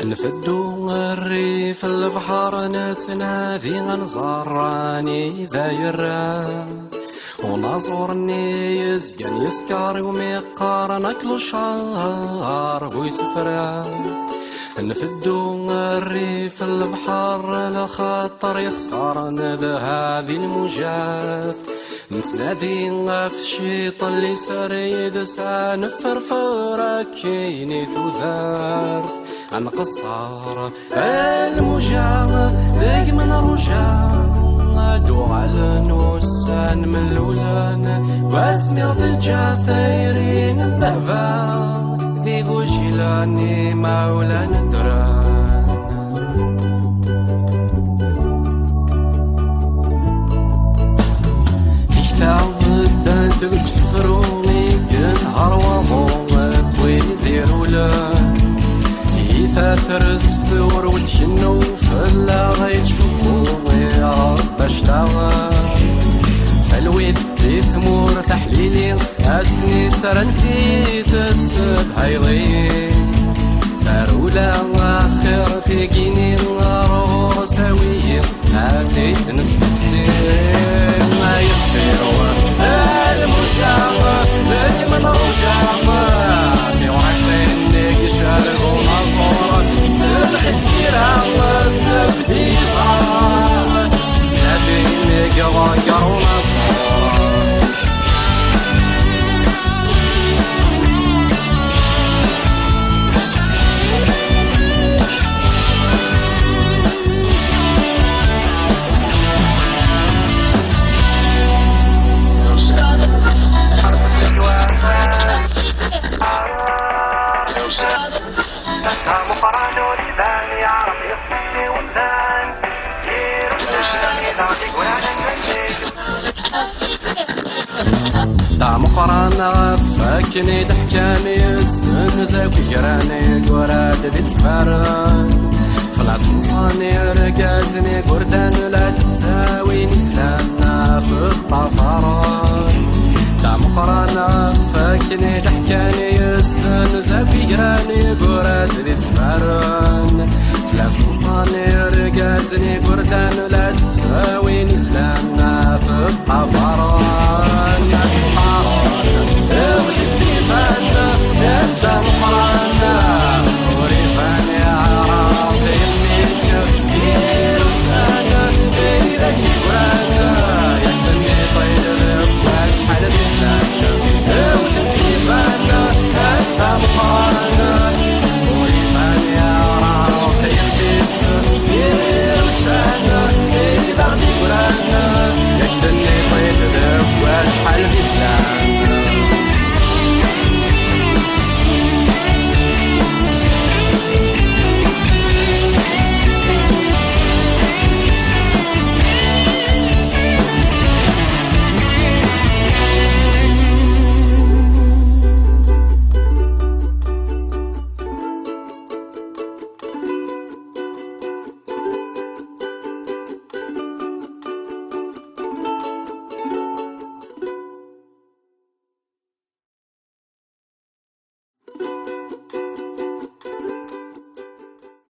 نفدو الريف البحر نتنادي غنزار راني دايرة ونازورني يزقن يسكر وميقار ناكلو شهر ويسفرة نفدو الريف البحر لخاطر يخسرنا بهذه الموجات نتنادي في الشيط اللي سريد سنفرفر كيني تذار نقصر الموجة ذيك من رجع دو على نوسان من لولان واسمي في الجافيرين الذهبان ذي وجلاني مولانا دران تشتعود تبك سفروني كنهار وضوط ويدير ولان ترس ثور وتشنو فلا غيتشوفو يا رب اشتغل الويد في ثمور تحليلي اسني سرنتي تسب هايضي فرولا اخر في كيني الغرور سوي هاتيت نسبسي ما يخفيو المجامع لك من رجامع في وعكين يشاركو نظور الحسيرة والسبديقة نبيني قواقر ونصور مقرانا فاكني ضحكاني الزنزة ويراني وراد دي سفران خلعت مصاني رقازني قردان لا تساويني سلانا في الطفران مقرانا فاكني ضحكاني